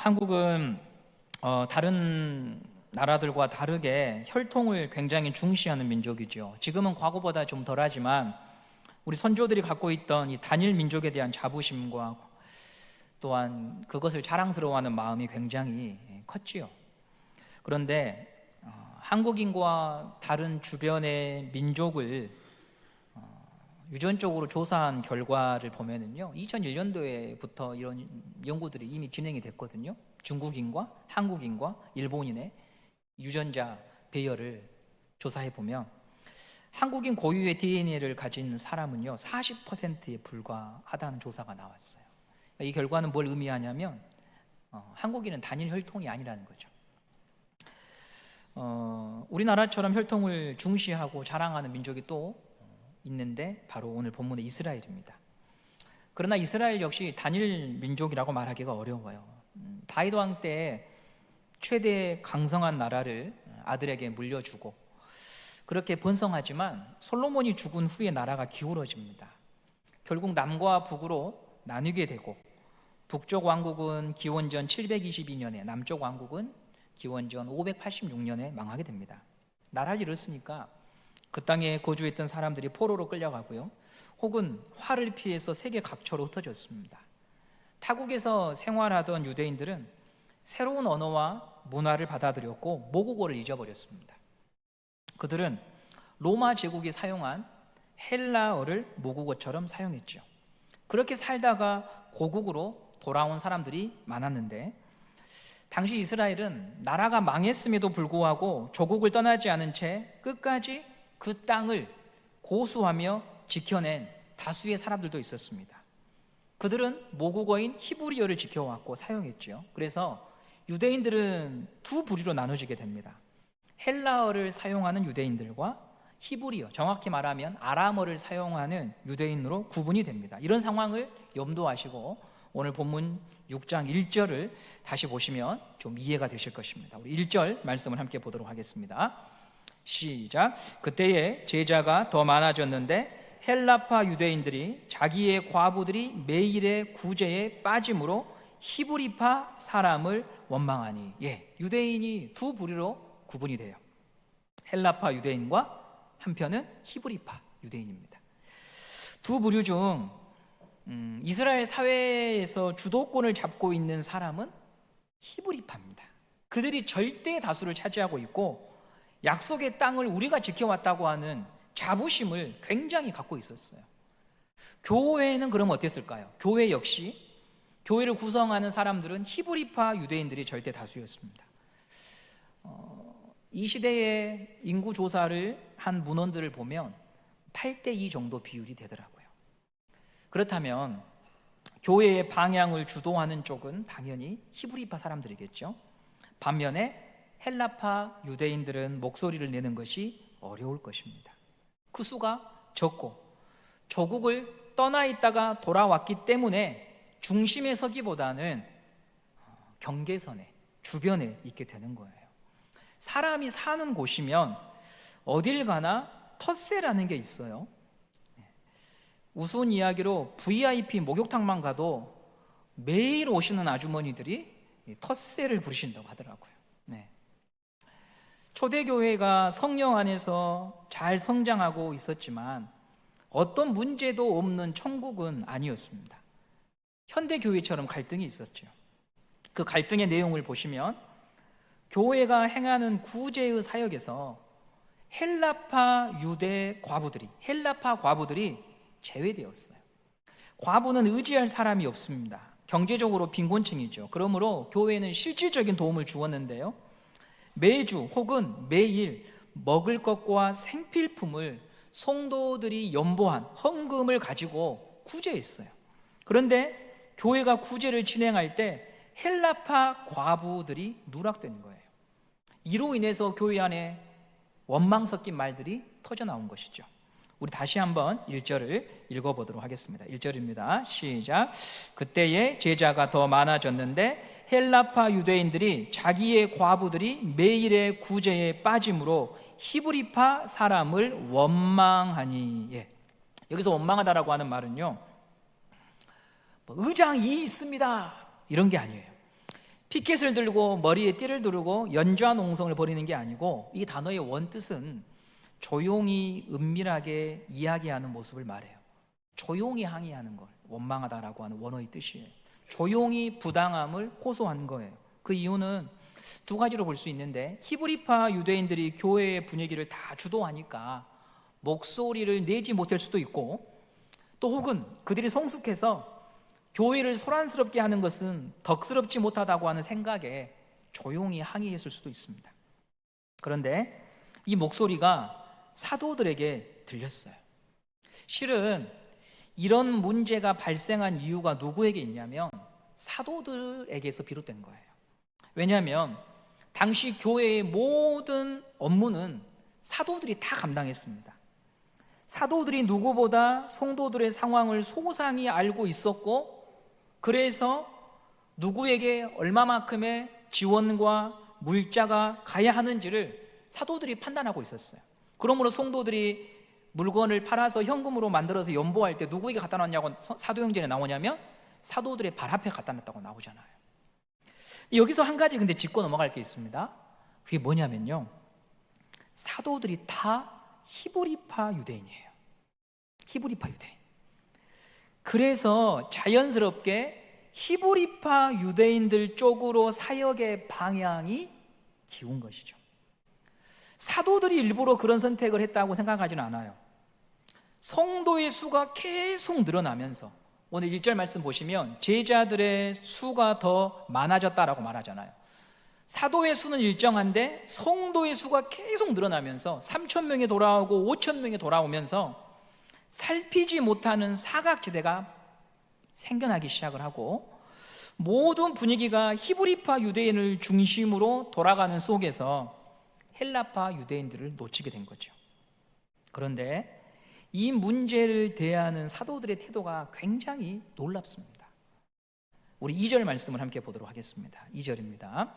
한국은 다른 나라들과 다르게 혈통을 굉장히 중시하는 민족이죠. 지금은 과거보다 좀 덜하지만 우리 선조들이 갖고 있던 이 단일 민족에 대한 자부심과 또한 그것을 자랑스러워하는 마음이 굉장히 컸지요. 그런데 한국인과 다른 주변의 민족을 유전적으로 조사한 결과를 보면은요, 2001년도에부터 이런 연구들이 이미 진행이 됐거든요. 중국인과 한국인과 일본인의 유전자 배열을 조사해 보면 한국인 고유의 DNA를 가진 사람은요 40%에 불과하다는 조사가 나왔어요. 이 결과는 뭘 의미하냐면 한국인은 단일 혈통이 아니라는 거죠. 우리나라처럼 혈통을 중시하고 자랑하는 민족이 또 있는데 바로 오늘 본문의 이스라엘입니다. 그러나 이스라엘 역시 단일 민족이라고 말하기가 어려워요. 다윗 왕 때 최대 강성한 나라를 아들에게 물려주고 그렇게 번성하지만 솔로몬이 죽은 후에 나라가 기울어집니다. 결국 남과 북으로 나뉘게 되고 북쪽 왕국은 기원전 722년에, 남쪽 왕국은 기원전 586년에 망하게 됩니다. 나라를 잃었으니까 그 땅에 거주했던 사람들이 포로로 끌려가고요, 혹은 화를 피해서 세계 각처로 흩어졌습니다. 타국에서 생활하던 유대인들은 새로운 언어와 문화를 받아들였고 모국어를 잊어버렸습니다. 그들은 로마 제국이 사용한 헬라어를 모국어처럼 사용했죠. 그렇게 살다가 고국으로 돌아온 사람들이 많았는데, 당시 이스라엘은 나라가 망했음에도 불구하고 조국을 떠나지 않은 채 끝까지 그 땅을 고수하며 지켜낸 다수의 사람들도 있었습니다. 그들은 모국어인 히브리어를 지켜왔고 사용했죠. 그래서 유대인들은 두 부류로 나눠지게 됩니다. 헬라어를 사용하는 유대인들과 히브리어, 정확히 말하면 아람어를 사용하는 유대인으로 구분이 됩니다. 이런 상황을 염두하시고 오늘 본문 6장 1절을 다시 보시면 좀 이해가 되실 것입니다. 우리 1절 말씀을 함께 보도록 하겠습니다. 시작. 그때에 제자가 더 많아졌는데 헬라파 유대인들이 자기의 과부들이 매일의 구제에 빠짐으로 히브리파 사람을 원망하니. 유대인이 두 부류로 구분이 돼요. 헬라파 유대인과 한편은 히브리파 유대인입니다. 두 부류 중 이스라엘 사회에서 주도권을 잡고 있는 사람은 히브리파입니다. 그들이 절대 다수를 차지하고 있고 약속의 땅을 우리가 지켜왔다고 하는 자부심을 굉장히 갖고 있었어요. 교회는 그럼 어땠을까요? 교회 역시 교회를 구성하는 사람들은 히브리파 유대인들이 절대 다수였습니다. 이 시대의 인구 조사를 한 문헌들을 보면 8대2 정도 비율이 되더라고요. 그렇다면 교회의 방향을 주도하는 쪽은 당연히 히브리파 사람들이겠죠. 반면에 헬라파 유대인들은 목소리를 내는 것이 어려울 것입니다. 그 수가 적고 조국을 떠나 있다가 돌아왔기 때문에 중심에 서기보다는 경계선에, 주변에 있게 되는 거예요. 사람이 사는 곳이면 어딜 가나 텃세라는 게 있어요. 우스운 이야기로 VIP 목욕탕만 가도 매일 오시는 아주머니들이 텃세를 부리신다고 하더라고요. 초대교회가 성령 안에서 잘 성장하고 있었지만 어떤 문제도 없는 천국은 아니었습니다. 현대교회처럼 갈등이 있었죠. 그 갈등의 내용을 보시면 교회가 행하는 구제의 사역에서 헬라파 과부들이 제외되었어요. 과부는 의지할 사람이 없습니다. 경제적으로 빈곤층이죠. 그러므로 교회는 실질적인 도움을 주었는데요, 매주 혹은 매일 먹을 것과 생필품을 성도들이 연보한 헌금을 가지고 구제했어요. 그런데 교회가 구제를 진행할 때 헬라파 과부들이 누락된 거예요. 이로 인해서 교회 안에 원망 섞인 말들이 터져나온 것이죠. 우리 다시 한번 1절을 읽어보도록 하겠습니다. 1절입니다. 시작. 그때에 제자가 더 많아졌는데 헬라파 유대인들이 자기의 과부들이 매일의 구제에 빠짐으로 히브리파 사람을 원망하니. 여기서 원망하다라고 하는 말은요, 의장이 있습니다 이런 게 아니에요. 피켓을 들고 머리에 띠를 두르고 연좌농성을 벌이는 게 아니고, 이 단어의 원뜻은 조용히 은밀하게 이야기하는 모습을 말해요. 조용히 항의하는 걸 원망하다라고 하는 원어의 뜻이에요. 조용히 부당함을 호소한 거예요. 그 이유는 두 가지로 볼 수 있는데, 히브리파 유대인들이 교회의 분위기를 다 주도하니까 목소리를 내지 못할 수도 있고, 또 혹은 그들이 성숙해서 교회를 소란스럽게 하는 것은 덕스럽지 못하다고 하는 생각에 조용히 항의했을 수도 있습니다. 그런데 이 목소리가 사도들에게 들렸어요. 실은 이런 문제가 발생한 이유가 누구에게 있냐면 사도들에게서 비롯된 거예요. 왜냐하면 당시 교회의 모든 업무는 사도들이 다 감당했습니다. 사도들이 누구보다 성도들의 상황을 소상히 알고 있었고, 그래서 누구에게 얼마만큼의 지원과 물자가 가야 하는지를 사도들이 판단하고 있었어요. 그러므로 성도들이 물건을 팔아서 현금으로 만들어서 연보할 때 누구에게 갖다 놨냐고 사도행전에 나오냐면 사도들의 발 앞에 갖다 놨다고 나오잖아요. 여기서 한 가지 근데 짚고 넘어갈 게 있습니다. 그게 뭐냐면요, 사도들이 다 히브리파 유대인이에요. 히브리파 유대인. 그래서 자연스럽게 히브리파 유대인들 쪽으로 사역의 방향이 기운 것이죠. 사도들이 일부러 그런 선택을 했다고 생각하지는 않아요. 성도의 수가 계속 늘어나면서, 오늘 1절 말씀 보시면 제자들의 수가 더 많아졌다라고 말하잖아요. 사도의 수는 일정한데 성도의 수가 계속 늘어나면서 3,000명이 돌아오고 5,000명이 돌아오면서 살피지 못하는 사각지대가 생겨나기 시작을 하고, 모든 분위기가 히브리파 유대인을 중심으로 돌아가는 속에서 헬라파 유대인들을 놓치게 된 거죠. 그런데 이 문제를 대하는 사도들의 태도가 굉장히 놀랍습니다. 우리 2절 말씀을 함께 보도록 하겠습니다. 2절입니다.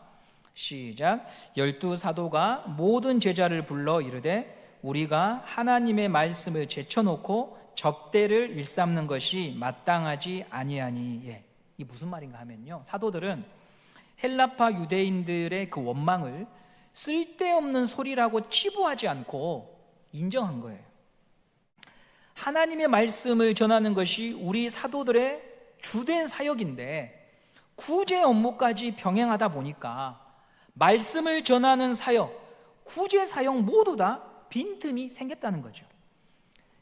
시작. 12사도가 모든 제자를 불러 이르되 우리가 하나님의 말씀을 제쳐놓고 접대를 일삼는 것이 마땅하지 아니하니. 예. 이 무슨 말인가 하면요, 사도들은 헬라파 유대인들의 그 원망을 쓸데없는 소리라고 치부하지 않고 인정한 거예요. 하나님의 말씀을 전하는 것이 우리 사도들의 주된 사역인데 구제 업무까지 병행하다 보니까 말씀을 전하는 사역, 구제 사역 모두 다 빈틈이 생겼다는 거죠.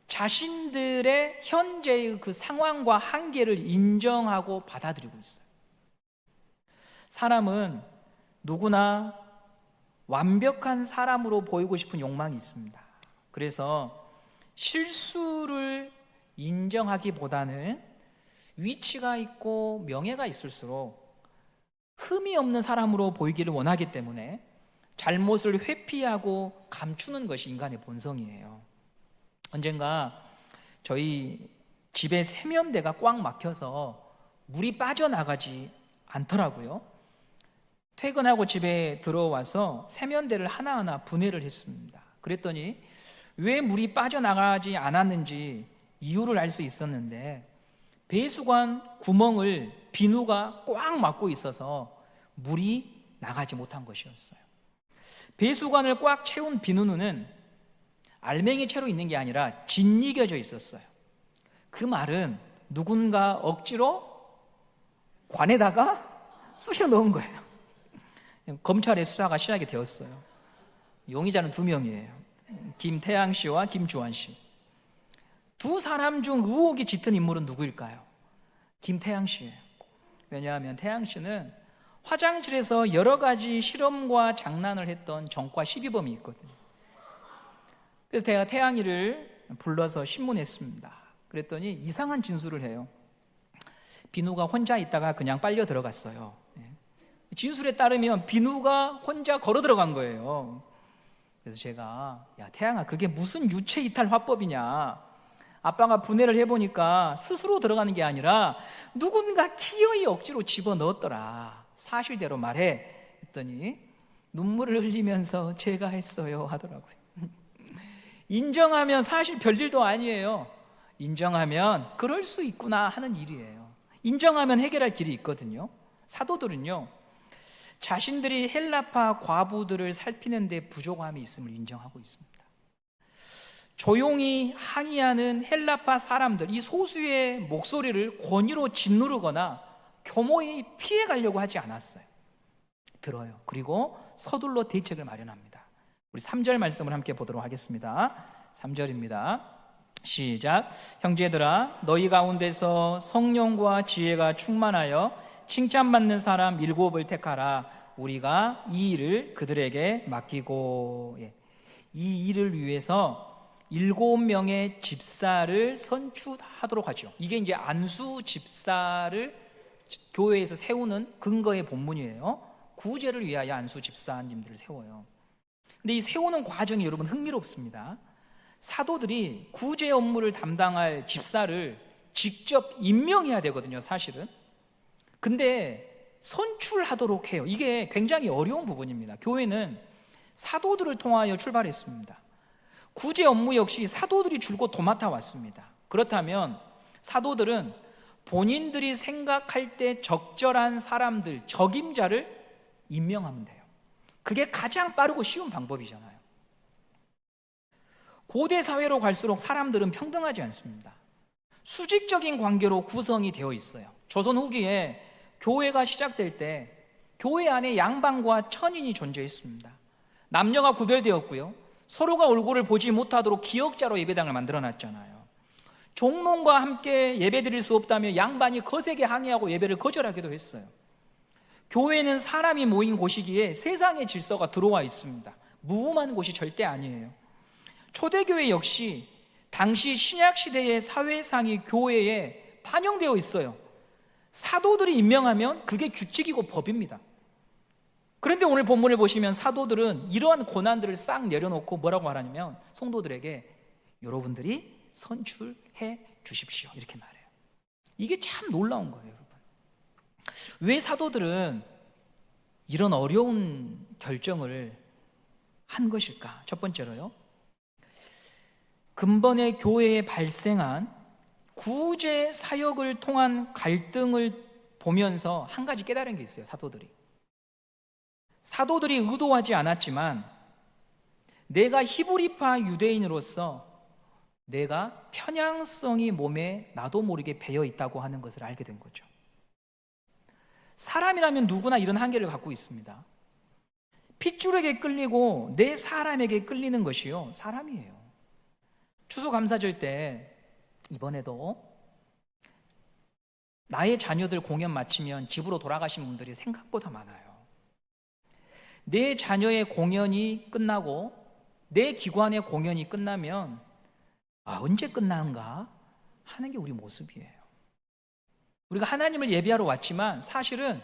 자신들의 현재의 그 상황과 한계를 인정하고 받아들이고 있어요. 사람은 누구나 완벽한 사람으로 보이고 싶은 욕망이 있습니다. 그래서 실수를 인정하기보다는 위치가 있고 명예가 있을수록 흠이 없는 사람으로 보이기를 원하기 때문에 잘못을 회피하고 감추는 것이 인간의 본성이에요. 언젠가 저희 집에 세면대가 꽉 막혀서 물이 빠져나가지 않더라고요. 퇴근하고 집에 들어와서 세면대를 하나하나 분해를 했습니다. 그랬더니 왜 물이 빠져나가지 않았는지 이유를 알 수 있었는데, 배수관 구멍을 비누가 꽉 막고 있어서 물이 나가지 못한 것이었어요. 배수관을 꽉 채운 비누는 알맹이 채로 있는 게 아니라 짓이겨져 있었어요. 그 말은 누군가 억지로 관에다가 쑤셔 넣은 거예요. 검찰의 수사가 시작이 되었어요. 용의자는 2명이에요. 김태양 씨와 김주환 씨. 두 사람 중 의혹이 짙은 인물은 누구일까요? 김태양 씨예요. 왜냐하면 태양 씨는 화장실에서 여러 가지 실험과 장난을 했던 전과 12범이 있거든요. 그래서 제가 태양이를 불러서 신문했습니다. 그랬더니 이상한 진술을 해요. 비누가 혼자 있다가 그냥 빨려 들어갔어요. 진술에 따르면 비누가 혼자 걸어 들어간 거예요. 그래서 제가, 야 태양아, 그게 무슨 유체 이탈 화법이냐, 아빠가 분해를 해보니까 스스로 들어가는 게 아니라 누군가 기어이 억지로 집어넣었더라, 사실대로 말해 했더니 눈물을 흘리면서 제가 했어요 하더라고요. 인정하면 사실 별일도 아니에요. 인정하면 그럴 수 있구나 하는 일이에요. 인정하면 해결할 길이 있거든요. 사도들은요, 자신들이 헬라파 과부들을 살피는 데 부족함이 있음을 인정하고 있습니다. 조용히 항의하는 헬라파 사람들, 이 소수의 목소리를 권위로 짓누르거나 교모히 피해가려고 하지 않았어요. 들어요. 그리고 서둘러 대책을 마련합니다. 우리 3절 말씀을 함께 보도록 하겠습니다. 3절입니다. 시작. 형제들아, 너희 가운데서 성령과 지혜가 충만하여 칭찬받는 사람 7을 택하라. 우리가 이 일을 그들에게 맡기고. 이 일을 위해서 7명의 집사를 선출하도록 하죠. 이게 이제 안수 집사를 교회에서 세우는 근거의 본문이에요. 구제를 위하여 안수 집사님들을 세워요. 근데 이 세우는 과정이 여러분 흥미롭습니다. 사도들이 구제 업무를 담당할 집사를 직접 임명해야 되거든요, 사실은. 근데 선출하도록 해요. 이게 굉장히 어려운 부분입니다. 교회는 사도들을 통하여 출발했습니다. 구제 업무 역시 사도들이 줄곧 도맡아 왔습니다. 그렇다면 사도들은 본인들이 생각할 때 적절한 사람들, 적임자를 임명하면 돼요. 그게 가장 빠르고 쉬운 방법이잖아요. 고대 사회로 갈수록 사람들은 평등하지 않습니다. 수직적인 관계로 구성이 되어 있어요. 조선 후기에 교회가 시작될 때 교회 안에 양반과 천인이 존재했습니다. 남녀가 구별되었고요, 서로가 얼굴을 보지 못하도록 기역자로 예배당을 만들어놨잖아요. 종론과 함께 예배드릴 수 없다며 양반이 거세게 항의하고 예배를 거절하기도 했어요. 교회는 사람이 모인 곳이기에 세상의 질서가 들어와 있습니다. 무음한 곳이 절대 아니에요. 초대교회 역시 당시 신약시대의 사회상이 교회에 반영되어 있어요. 사도들이 임명하면 그게 규칙이고 법입니다. 그런데 오늘 본문을 보시면 사도들은 이러한 고난들을 싹 내려놓고 뭐라고 말하냐면 성도들에게 여러분들이 선출해 주십시오, 이렇게 말해요. 이게 참 놀라운 거예요, 여러분. 왜 사도들은 이런 어려운 결정을 한 것일까? 첫 번째로요, 근본의 교회에 발생한 구제 사역을 통한 갈등을 보면서 한 가지 깨달은 게 있어요. 사도들이 의도하지 않았지만 내가 히브리파 유대인으로서 내가 편향성이 몸에 나도 모르게 배어 있다고 하는 것을 알게 된 거죠. 사람이라면 누구나 이런 한계를 갖고 있습니다. 핏줄에게 끌리고 내 사람에게 끌리는 것이요, 사람이에요. 추수감사절 때 이번에도 나의 자녀들 공연 마치면 집으로 돌아가신 분들이 생각보다 많아요. 내 자녀의 공연이 끝나고 내 기관의 공연이 끝나면 언제 끝나는가 하는 게 우리 모습이에요. 우리가 하나님을 예배하러 왔지만 사실은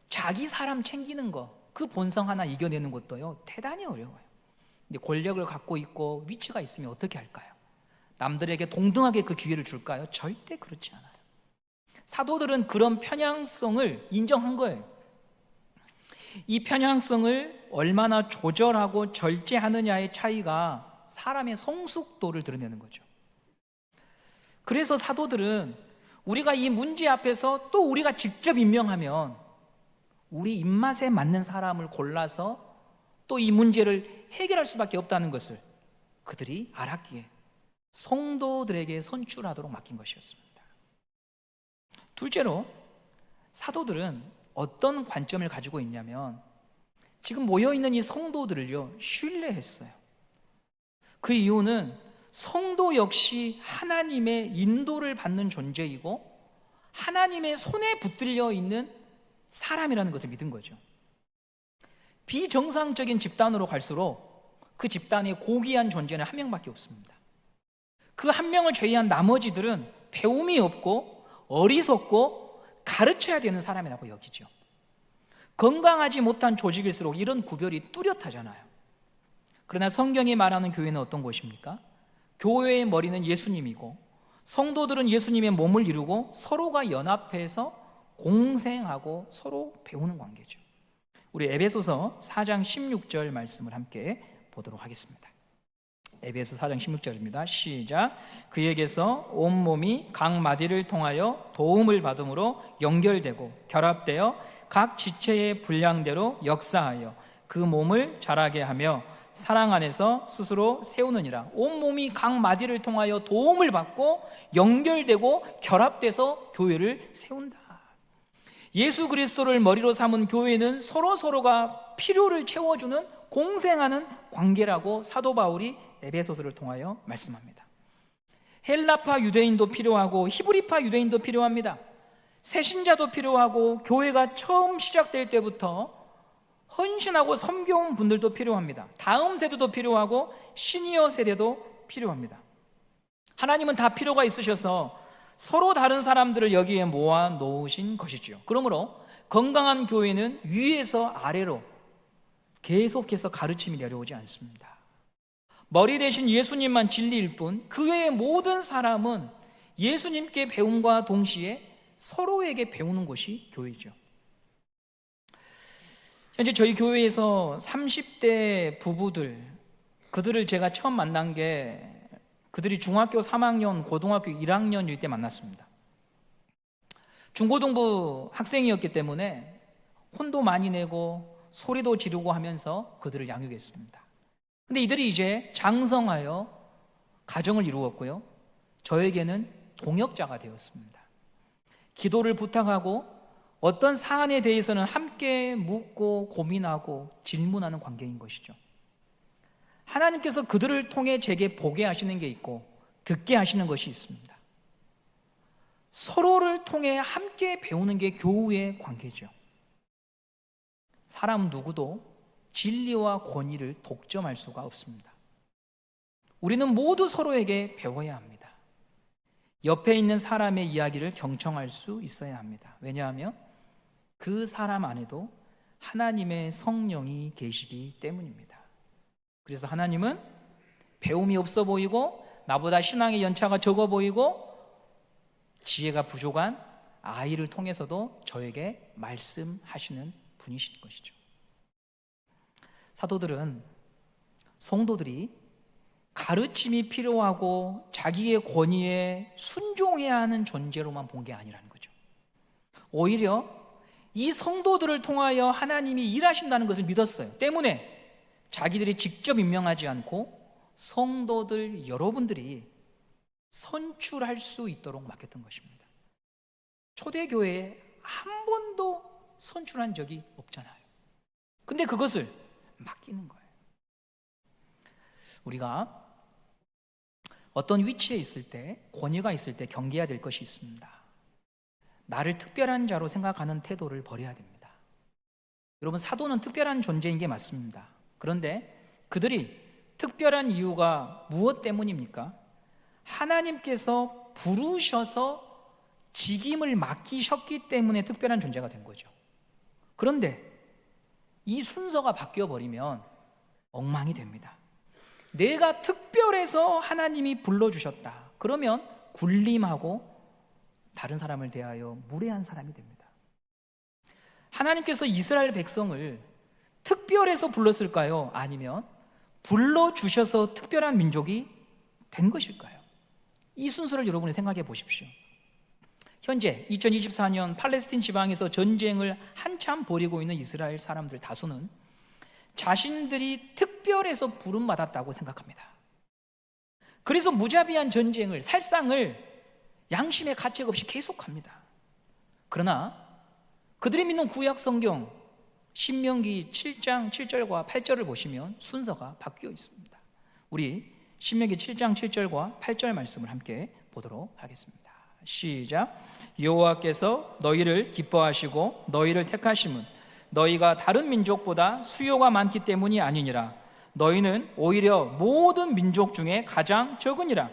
자기 사람 챙기는 거, 그 본성 하나 이겨내는 것도요 대단히 어려워요. 근데 권력을 갖고 있고 위치가 있으면 어떻게 할까요? 남들에게 동등하게 그 기회를 줄까요? 절대 그렇지 않아요. 사도들은 그런 편향성을 인정한 거예요. 이 편향성을 얼마나 조절하고 절제하느냐의 차이가 사람의 성숙도를 드러내는 거죠. 그래서 사도들은 우리가 이 문제 앞에서 또 우리가 직접 임명하면 우리 입맛에 맞는 사람을 골라서 또 이 문제를 해결할 수밖에 없다는 것을 그들이 알았기에 성도들에게 선출하도록 맡긴 것이었습니다. 둘째로, 사도들은 어떤 관점을 가지고 있냐면 지금 모여있는 이 성도들을요 신뢰했어요. 그 이유는 성도 역시 하나님의 인도를 받는 존재이고 하나님의 손에 붙들려 있는 사람이라는 것을 믿은 거죠. 비정상적인 집단으로 갈수록 그 집단의 고귀한 존재는 한 명밖에 없습니다. 그 한 명을 제외한 나머지들은 배움이 없고 어리석고 가르쳐야 되는 사람이라고 여기죠. 건강하지 못한 조직일수록 이런 구별이 뚜렷하잖아요. 그러나 성경이 말하는 교회는 어떤 곳입니까? 교회의 머리는 예수님이고 성도들은 예수님의 몸을 이루고 서로가 연합해서 공생하고 서로 배우는 관계죠. 우리 에베소서 4장 16절 말씀을 함께 보도록 하겠습니다. 에베소 4장 16절입니다. 시작. 그에게서 온몸이 각 마디를 통하여 도움을 받음으로 연결되고 결합되어 각 지체의 분량대로 역사하여 그 몸을 자라게 하며 사랑 안에서 스스로 세우느니라. 온몸이 각 마디를 통하여 도움을 받고 연결되고 결합돼서 교회를 세운다. 예수 그리스도를 머리로 삼은 교회는 서로가 필요를 채워주는 공생하는 관계라고 사도 바울이 에베소서를 통하여 말씀합니다. 헬라파 유대인도 필요하고 히브리파 유대인도 필요합니다. 새신자도 필요하고 교회가 처음 시작될 때부터 헌신하고 섬겨온 분들도 필요합니다. 다음 세대도 필요하고 시니어 세대도 필요합니다. 하나님은 다 필요가 있으셔서 서로 다른 사람들을 여기에 모아 놓으신 것이지요. 그러므로 건강한 교회는 위에서 아래로 계속해서 가르침이 내려오지 않습니다. 머리 대신 예수님만 진리일 뿐 그 외의 모든 사람은 예수님께 배움과 동시에 서로에게 배우는 것이 교회죠. 현재 저희 교회에서 30대 부부들, 그들을 제가 처음 만난 게 그들이 중학교 3학년, 고등학교 1학년일 때 만났습니다. 중고등부 학생이었기 때문에 혼도 많이 내고 소리도 지르고 하면서 그들을 양육했습니다. 근데 이들이 이제 장성하여 가정을 이루었고요, 저에게는 동역자가 되었습니다. 기도를 부탁하고 어떤 사안에 대해서는 함께 묻고 고민하고 질문하는 관계인 것이죠. 하나님께서 그들을 통해 제게 보게 하시는 게 있고 듣게 하시는 것이 있습니다. 서로를 통해 함께 배우는 게 교우의 관계죠. 사람 누구도 진리와 권위를 독점할 수가 없습니다. 우리는 모두 서로에게 배워야 합니다. 옆에 있는 사람의 이야기를 경청할 수 있어야 합니다. 왜냐하면 그 사람 안에도 하나님의 성령이 계시기 때문입니다. 그래서 하나님은 배움이 없어 보이고 나보다 신앙의 연차가 적어 보이고 지혜가 부족한 아이를 통해서도 저에게 말씀하시는 분이신 것이죠. 사도들은 성도들이 가르침이 필요하고 자기의 권위에 순종해야 하는 존재로만 본 게 아니라는 거죠. 오히려 이 성도들을 통하여 하나님이 일하신다는 것을 믿었어요. 때문에 자기들이 직접 임명하지 않고 성도들 여러분들이 선출할 수 있도록 맡겼던 것입니다. 초대교회에 한 번도 선출한 적이 없잖아요. 근데 그것을 맡기는 거예요. 우리가 어떤 위치에 있을 때, 권위가 있을 때 경계해야 될 것이 있습니다. 나를 특별한 자로 생각하는 태도를 버려야 됩니다. 여러분, 사도는 특별한 존재인 게 맞습니다. 그런데 그들이 특별한 이유가 무엇 때문입니까? 하나님께서 부르셔서 직임을 맡기셨기 때문에 특별한 존재가 된 거죠. 그런데 이 순서가 바뀌어버리면 엉망이 됩니다. 내가 특별해서 하나님이 불러주셨다. 그러면 굴림하고 다른 사람을 대하여 무례한 사람이 됩니다. 하나님께서 이스라엘 백성을 특별해서 불렀을까요? 아니면 불러주셔서 특별한 민족이 된 것일까요? 이 순서를 여러분이 생각해 보십시오. 현재 2024년 팔레스틴 지방에서 전쟁을 한참 벌이고 있는 이스라엘 사람들 다수는 자신들이 특별해서 부름받았다고 생각합니다. 그래서 무자비한 전쟁을, 살상을 양심의 가책 없이 계속합니다. 그러나 그들이 믿는 구약 성경 신명기 7장 7절과 8절을 보시면 순서가 바뀌어 있습니다. 우리 신명기 7장 7절과 8절 말씀을 함께 보도록 하겠습니다. 시작. 여호와께서 너희를 기뻐하시고 너희를 택하심은 너희가 다른 민족보다 수요가 많기 때문이 아니니라. 너희는 오히려 모든 민족 중에 가장 적으니라.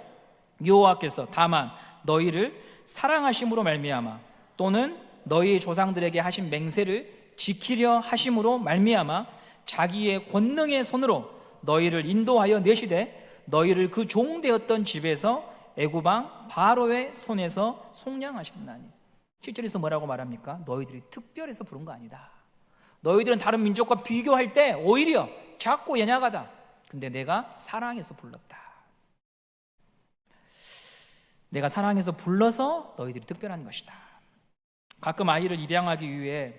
여호와께서 다만 너희를 사랑하심으로 말미암아 또는 너희 조상들에게 하신 맹세를 지키려 하심으로 말미암아 자기의 권능의 손으로 너희를 인도하여 내시되 너희를 그 종되었던 집에서 애굽 왕 바로의 손에서 속량하셨나니. 7절에서 뭐라고 말합니까? 너희들이 특별해서 부른 거 아니다. 너희들은 다른 민족과 비교할 때 오히려 작고 연약하다. 근데 내가 사랑해서 불렀다. 내가 사랑해서 불러서 너희들이 특별한 것이다. 가끔 아이를 입양하기 위해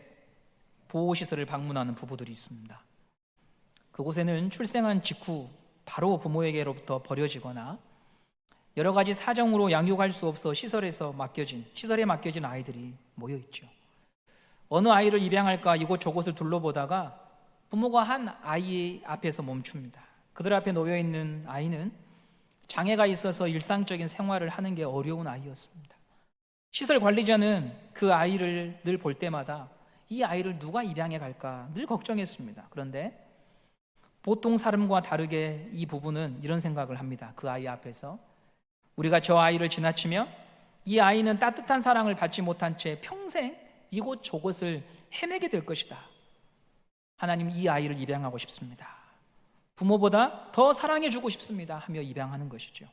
보호시설을 방문하는 부부들이 있습니다. 그곳에는 출생한 직후 바로 부모에게로부터 버려지거나 여러 가지 사정으로 양육할 수 없어 시설에 맡겨진 아이들이 모여 있죠. 어느 아이를 입양할까 이곳저곳을 둘러보다가 부모가 한 아이 앞에서 멈춥니다. 그들 앞에 놓여 있는 아이는 장애가 있어서 일상적인 생활을 하는 게 어려운 아이였습니다. 시설 관리자는 그 아이를 늘 볼 때마다 이 아이를 누가 입양해 갈까 늘 걱정했습니다. 그런데 보통 사람과 다르게 이 부부는 이런 생각을 합니다. 그 아이 앞에서 우리가 저 아이를 지나치며 이 아이는 따뜻한 사랑을 받지 못한 채 평생 이곳저곳을 헤매게 될 것이다. 하나님, 이 아이를 입양하고 싶습니다. 부모보다 더 사랑해주고 싶습니다 하며 입양하는 것이죠.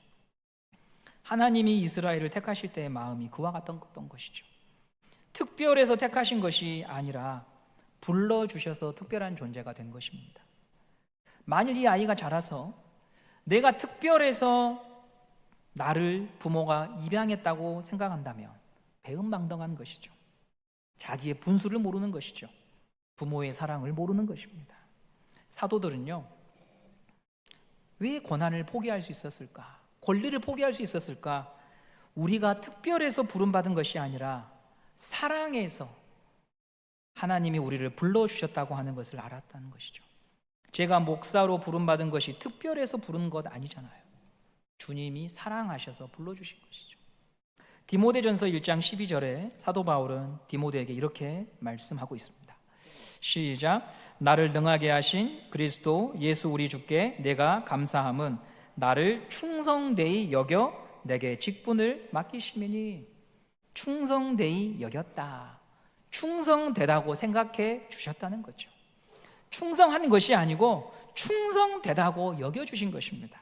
하나님이 이스라엘을 택하실 때의 마음이 그와 같던 것이죠. 특별해서 택하신 것이 아니라 불러주셔서 특별한 존재가 된 것입니다. 만일 이 아이가 자라서 내가 특별해서 나를 부모가 입양했다고 생각한다면 배은망덕한 것이죠. 자기의 분수를 모르는 것이죠. 부모의 사랑을 모르는 것입니다. 사도들은요, 왜 고난을 포기할 수 있었을까? 권리를 포기할 수 있었을까? 우리가 특별해서 부름받은 것이 아니라 사랑해서 하나님이 우리를 불러주셨다고 하는 것을 알았다는 것이죠. 제가 목사로 부름받은 것이 특별해서 부른 것 아니잖아요. 주님이 사랑하셔서 불러주신 것이죠. 디모데전서 1장 12절에 사도 바울은 디모데에게 이렇게 말씀하고 있습니다. 시작. 나를 능하게 하신 그리스도 예수 우리 주께 내가 감사함은 나를 충성되이 여겨 내게 직분을 맡기심이니. 충성되이 여겼다. 충성되다고 생각해 주셨다는 거죠. 충성하는 것이 아니고 충성되다고 여겨주신 것입니다.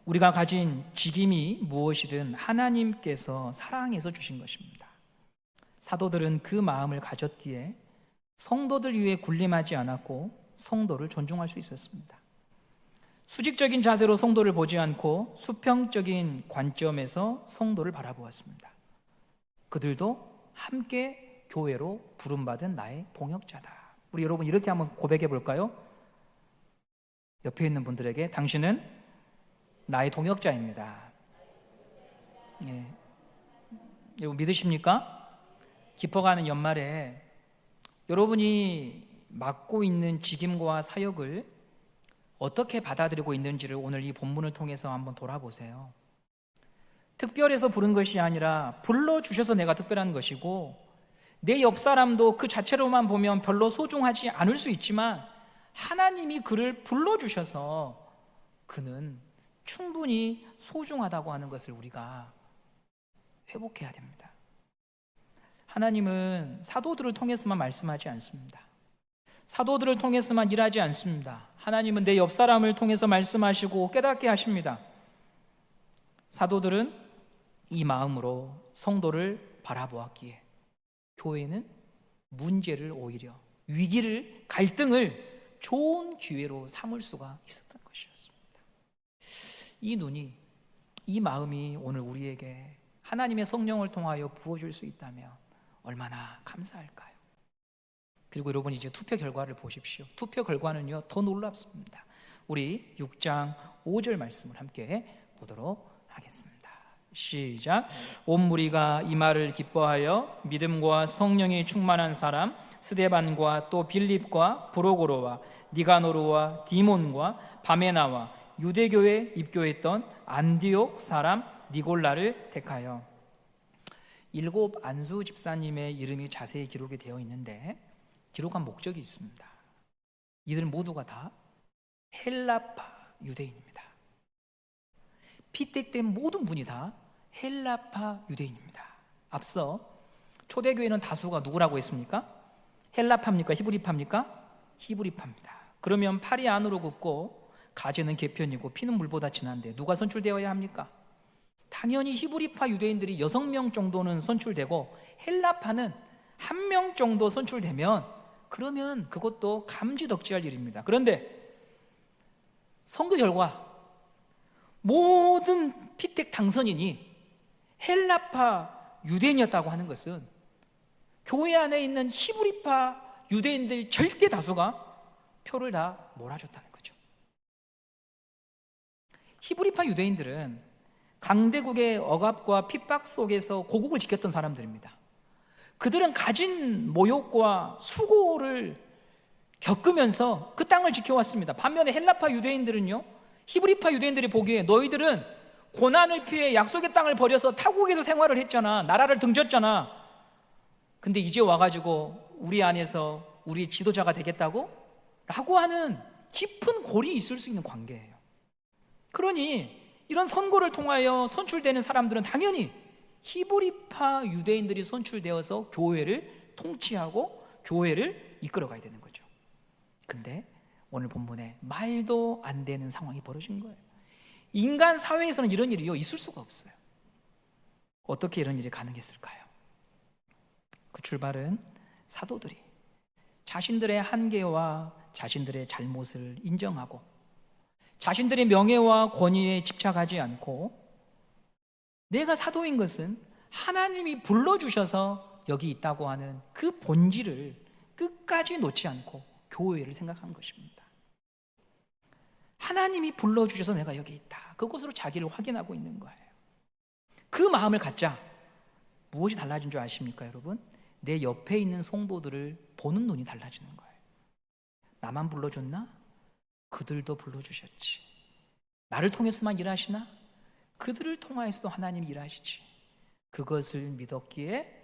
우리가 가진 직임이 무엇이든 하나님께서 사랑해서 주신 것입니다. 사도들은 그 마음을 가졌기에 성도들 위해 군림하지 않았고 성도를 존중할 수 있었습니다. 수직적인 자세로 성도를 보지 않고 수평적인 관점에서 성도를 바라보았습니다. 그들도 함께 교회로 부름받은 나의 동역자다. 우리 여러분 이렇게 한번 고백해 볼까요? 옆에 있는 분들에게 당신은 나의 동역자입니다. 예. 여러분 믿으십니까? 깊어가는 연말에 여러분이 맡고 있는 직임과 사역을 어떻게 받아들이고 있는지를 오늘 이 본문을 통해서 한번 돌아보세요. 특별해서 부른 것이 아니라 불러주셔서 내가 특별한 것이고, 내 옆 사람도 그 자체로만 보면 별로 소중하지 않을 수 있지만 하나님이 그를 불러주셔서 그는 충분히 소중하다고 하는 것을 우리가 회복해야 됩니다. 하나님은 사도들을 통해서만 말씀하지 않습니다. 사도들을 통해서만 일하지 않습니다. 하나님은 내 옆 사람을 통해서 말씀하시고 깨닫게 하십니다. 사도들은 이 마음으로 성도를 바라보았기에 교회는 문제를 오히려 위기를, 갈등을 좋은 기회로 삼을 수가 있었던 것이었습니다. 이 눈이, 이 마음이 오늘 우리에게 하나님의 성령을 통하여 부어줄 수 있다면 얼마나 감사할까요? 그리고 여러분 이제 투표 결과를 보십시오. 투표 결과는요 더 놀랍습니다. 우리 6장 5절 말씀을 함께 보도록 하겠습니다. 시작. 온 무리가 이 말을 기뻐하여 믿음과 성령이 충만한 사람 스데반과 또 빌립과 브로고로와 니가노르와 디몬과 바메나와 유대교에 입교했던 안디옥 사람 니골라를 택하여. 7 안수 집사님의 이름이 자세히 기록이 되어 있는데 기록한 목적이 있습니다. 이들 모두가 다 헬라파 유대인입니다. 피택된 모든 분이 다 헬라파 유대인입니다. 앞서 초대교회는 다수가 누구라고 했습니까? 헬라파입니까? 히브리파입니까? 히브리파입니다. 그러면 팔이 안으로 굽고 가지는 개편이고 피는 물보다 진한데 누가 선출되어야 합니까? 당연히 히브리파 유대인들이 6명 정도는 선출되고 헬라파는 1명 정도 선출되면 그러면 그것도 감지덕지할 일입니다. 그런데 선거 결과 모든 피택 당선인이 헬라파 유대인이었다고 하는 것은 교회 안에 있는 히브리파 유대인들 절대 다수가 표를 다 몰아줬다는 거죠. 히브리파 유대인들은 강대국의 억압과 핍박 속에서 고국을 지켰던 사람들입니다. 그들은 가진 모욕과 수고를 겪으면서 그 땅을 지켜왔습니다. 반면에 헬라파 유대인들은요, 히브리파 유대인들이 보기에 너희들은 고난을 피해 약속의 땅을 버려서 타국에서 생활을 했잖아. 나라를 등졌잖아. 근데 이제 와가지고 우리 안에서 우리 지도자가 되겠다고? 라고 하는 깊은 골이 있을 수 있는 관계예요. 그러니 이런 선고를 통하여 선출되는 사람들은 당연히 히브리파 유대인들이 선출되어서 교회를 통치하고 교회를 이끌어가야 되는 거죠. 근데 오늘 본문에 말도 안 되는 상황이 벌어진 거예요. 인간 사회에서는 이런 일이요, 있을 수가 없어요. 어떻게 이런 일이 가능했을까요? 그 출발은 사도들이 자신들의 한계와 자신들의 잘못을 인정하고 자신들의 명예와 권위에 집착하지 않고 내가 사도인 것은 하나님이 불러주셔서 여기 있다고 하는 그 본질을 끝까지 놓지 않고 교회를 생각한 것입니다. 하나님이 불러주셔서 내가 여기 있다. 그곳으로 자기를 확인하고 있는 거예요. 그 마음을 갖자 무엇이 달라진 줄 아십니까, 여러분? 내 옆에 있는 성도들을 보는 눈이 달라지는 거예요. 나만 불러줬나? 그들도 불러주셨지. 나를 통해서만 일하시나? 그들을 통하여서도 하나님이 일하시지. 그것을 믿었기에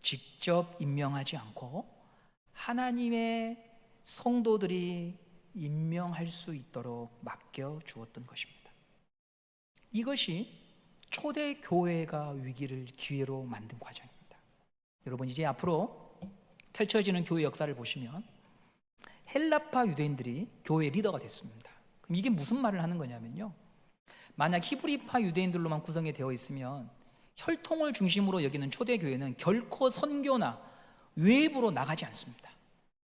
직접 임명하지 않고 하나님의 성도들이 임명할 수 있도록 맡겨주었던 것입니다. 이것이 초대 교회가 위기를 기회로 만든 과정입니다. 여러분, 이제 앞으로 펼쳐지는 교회 역사를 보시면 헬라파 유대인들이 교회 리더가 됐습니다. 그럼 이게 무슨 말을 하는 거냐면요, 만약 히브리파 유대인들로만 구성이 되어 있으면 혈통을 중심으로 여기는 초대교회는 결코 선교나 외부로 나가지 않습니다.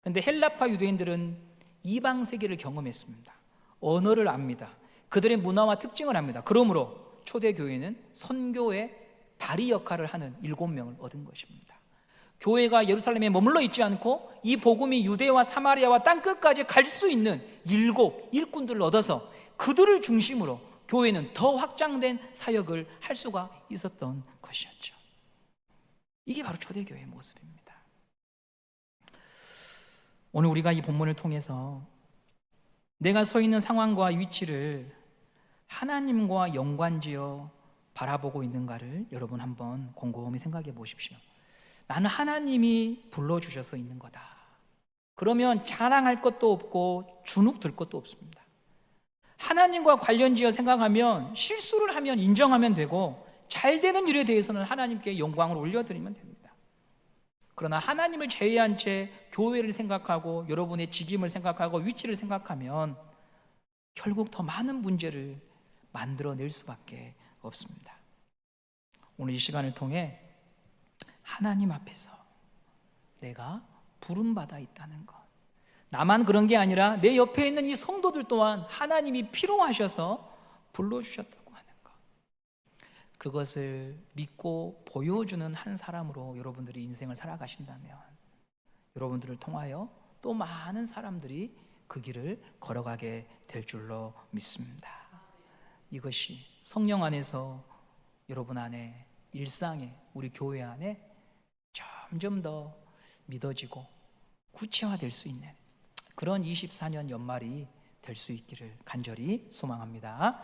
그런데 헬라파 유대인들은 이방 세계를 경험했습니다. 언어를 압니다. 그들의 문화와 특징을 압니다. 그러므로 초대교회는 선교의 다리 역할을 하는 7명을 얻은 것입니다. 교회가 예루살렘에 머물러 있지 않고 이 복음이 유대와 사마리아와 땅끝까지 갈 수 있는 7 일꾼들을 얻어서 그들을 중심으로 교회는 더 확장된 사역을 할 수가 있었던 것이었죠. 이게 바로 초대교회의 모습입니다. 오늘 우리가 이 본문을 통해서 내가 서 있는 상황과 위치를 하나님과 연관지어 바라보고 있는가를 여러분 한번 곰곰이 생각해 보십시오. 나는 하나님이 불러주셔서 있는 거다. 그러면 자랑할 것도 없고 주눅 들 것도 없습니다. 하나님과 관련지어 생각하면 실수를 하면 인정하면 되고 잘 되는 일에 대해서는 하나님께 영광을 올려드리면 됩니다. 그러나 하나님을 제외한 채 교회를 생각하고 여러분의 직임을 생각하고 위치를 생각하면 결국 더 많은 문제를 만들어낼 수밖에 없습니다. 오늘 이 시간을 통해 하나님 앞에서 내가 부름받아 있다는 것, 나만 그런 게 아니라 내 옆에 있는 이 성도들 또한 하나님이 필요하셔서 불러주셨다고 하는 것, 그것을 믿고 보여주는 한 사람으로 여러분들이 인생을 살아가신다면 여러분들을 통하여 또 많은 사람들이 그 길을 걸어가게 될 줄로 믿습니다. 이것이 성령 안에서 여러분 안에, 일상에, 우리 교회 안에 점점 더 믿어지고 구체화될 수 있는 그런 24년 연말이 될 수 있기를 간절히 소망합니다.